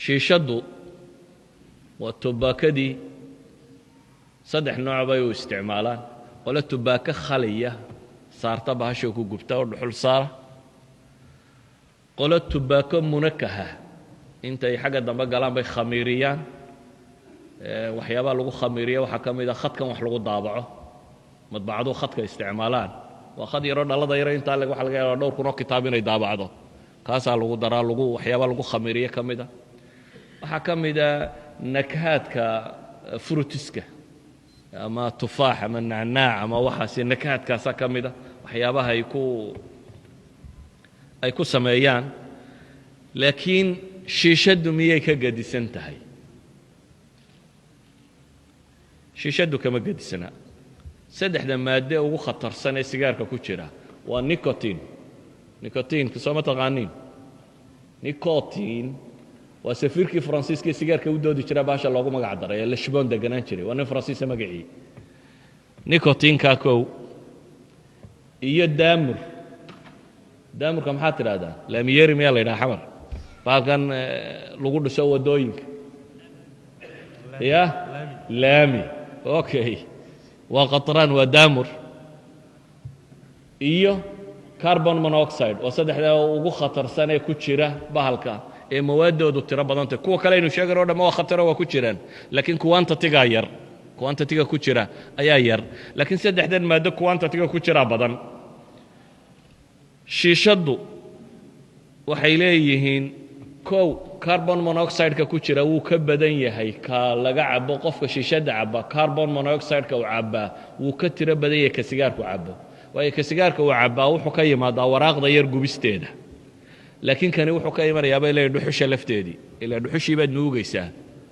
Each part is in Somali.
shiishaddu waa tubaakadii saddex nooc bay u isticmaalaan qole tubaako khaliya saarta bahasha ku gubta oo dhuxul saara qole tubaako munakaha intay xagga dambe galaan bay khamiiriyaan waxyaabaha lagu khamiiriya waxaa ka mid ah khadkan wax lagu daabaco madbacadu khadka isticmaalaan waa khad yaroo dhalada yaro intaa waxa laga yaabaa dhowr kun oo kitaab inay daabacdo kaasaa lagu daraa waxyaaba lagu khamiiriye ka mid a waxaa ka mid a nakahaadka frutiska ama tufaax ama nacnaac ama waxaasi nakahaadkaasaa ka mid a waxyaabaha ay ku sameeyaan laakiin shiishaddu miyay ka gedisan tahay shiishaddu kama gedisana saddexda maadde ugu khatarsan ee sigaarka ku jira waa nicotinka soo ma taqaaniin nicotin waa safiirkii faransiiska ee sigaarka u doodi jira baasha loogu magac daray ee lashboon deganaan jiray waa nin faransiisa magacii nicotinka kow iyo daamurka maxaa tidhaahdaa laamiyeri miyaa la yidhaha xamar baalkan lagu dhiso waddooyinka ya laami okay waa qatraan waa daamur iyo carbon monoxide oo saddexdaa ugu khatarsan ee ku jira bahalka ee mawaadoodu tiro badantay kuwa kale aynu sheegano o dhamma waa khataro waa ku jiraan laakiin quantity-gaa yar quantity-ga ku jira ayaa yar laakiin saddexdan maaddo quantity-ga ku jiraa badan shiishaddu waxay leeyihiin kow carbon monoxide-ka ku jira wuu ka badan yahay ka laga cabo qofka shiishadda caba carbon monoxide-ka uu cabaa wuu ka tiro badan yahay ka sigaarku cabo waayo ka sigaarka uu cabaa wuxuu ka yimaadaa waraaqda yar gubisteeda laakiin kani wuxuu ka imanayaa bay leeyahay dhuxusha lafteedii ilaa dhuxushii baad nuugaysaa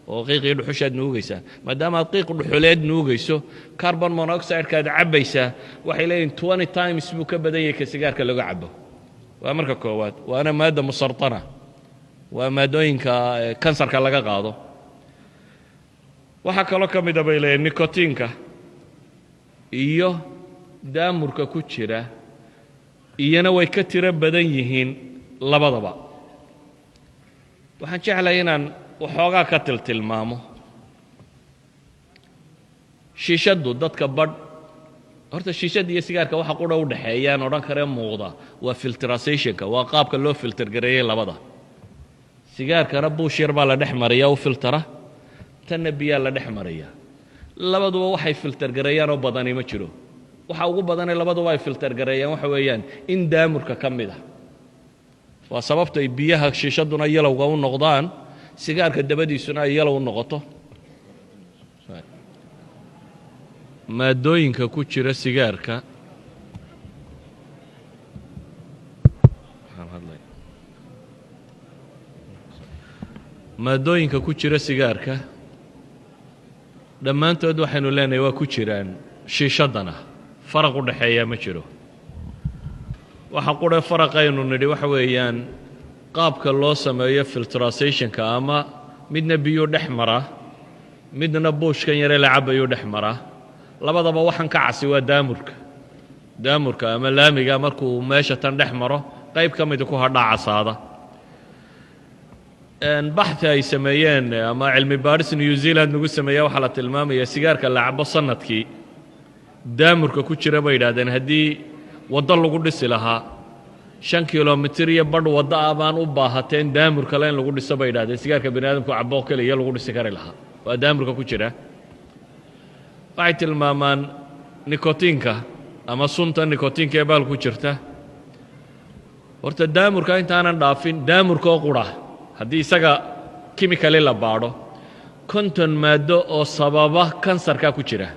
oo qiiqii dhuxushaad nuugaysaa maadaama aad qiiq dhuxuleed nuugayso carbon monoxide-kaad cabbaysaa waxay leeyihin 20 times buu ka badan yahay ka sigaarka laga cabo waa marka koowaad waana maadda musartana waa maadooyinka kansarka laga qaado waxaa kaloo ka mida bay leeyihin nicotinka iyo daamurka ku jira iyana way ka tiro badan yihiin labadaba waxaan jeclahay inaan waxoogaa ka tilmaamo shiishaddu dadka badh horta shiishadda iyo sigaarka waxa qudha u dhaxeeyaan odhan karee muuqda waa filtrasationka waa qaabka loo filter gareeyey labada sigaarkana buush yar baa la dhex mariyaa u filtara tanna biyaa la dhex mariyaa labaduba waxay filter gareeyaan oo badani ma jiro waxa ugu badanee labaduba ay filter gareeyaan waxa weeyaan in daamurka ka mid ah waa sababta ay biyaha shiishadduna yalowga u noqdaan sigaarka dabadiisuna ay yalow u noqoto maadooyinka ku jira sigaarka dhammaantood waxaynu leenahay waa ku jiraan shiishaddana faraq u dhaxeeyaa ma jiro waxa qura faraqaynu nidhi waxa weeyaan qaabka loo sameeyo filtrasationka ama midna biyo dhex mara midna buushkan yare la cabayo dhex mara labadaba waxaan ka casi waa daamurka ama laamiga markuu meesha tan dhex maro qayb ka mid ku hadhaa casaada baxthi ay sameeyeen ama cilmi baadhis New Zealand nagu sameeya waxaa la tilmaamaya sigaarka la cabo sanadkii daamurka ku jira bay yidhaahdeen haddii waddo lagu dhisi lahaa 5 kilomitir iyo badh waddo ah baan u baahateen daamurka le in lagu dhiso bay yidhahdeen sigaarka bani aadamku cabo keliya lagu dhisi kari lahaa waa daamurka ku jira waxay tilmaamaan nicotinka ama sunta nicotinka ee baal ku jirta horta daamurka intaanan dhaafin daamurka oo qura haddii isaga chemically la baadho 50 maaddo oo sababa kansarka ku jira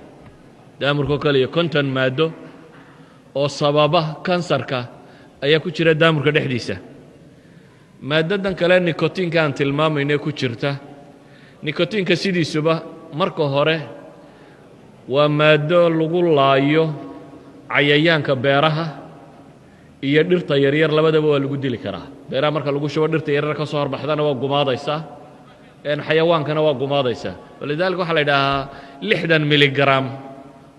daamurka kaliya 50 maaddo oo sababa kansarka ayaa ku jira daamurka dhexdiisa maadadan kale nicotinka aan tilmaamayno ku jirta nicotinka sidiisuba marka hore waa maaddo lagu laayo cayayaanka beeraha iyo dhirta yaryar labadaba waa lagu dili karaa beeraha marka lagu shubo dhirta yaryar ka soo horbaxdana waa gumaadaysaa xayawaankana waa gumaadaysaa walidaalika waxaa la yidhaahaa 60 miligram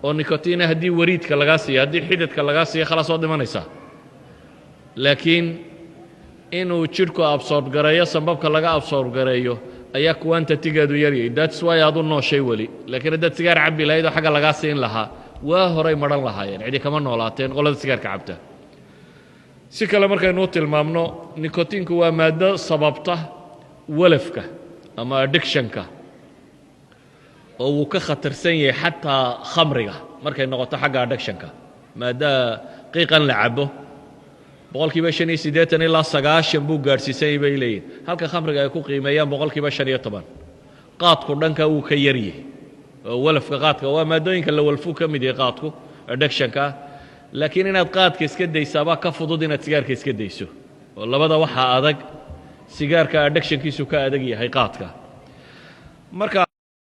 oo nicotina haddii wariidka lagaa siiyo haddii xididka lagaa siiyo khalaas oo dhimanaysaa laakiin inuu jidhku absorb gareeyo sambabka laga absorb gareeyo ayaa quantity-geedu yaryahay. That's why aad u nooshay weli. laakiin haddaad sigaar cabbi lahayd oo xagga lagaa siin lahaa waa horay maran lahaayeen, cidi kama noolaateen qolada sigaarka cabta. si kale markaynu u tilmaamno, nikotinku waa maaddo sababta walafka ama addictionka, oo wuu ka khatarsan yahay xataa khamriga markay noqoto xagga addictionka. maaddaa qiiqan la cabo boqolkiiba 85 ilaa 90 buu gaadhsiisay bay leeyihin, halka khamriga ay ku qiimeeyaan boqolkiiba 15. qaadku dhanka wuu ka yaryahay, oo walafka qaadka waa maadooyinka la walfuu ka mid yahay qaadku addictionka. laakiin inaad qaadka iska daysaabaa ka fudud inaad sigaarka iska dayso, oo labada waxaa adag, sigaarka addictionkiisu ka adag yahay qaadka. marka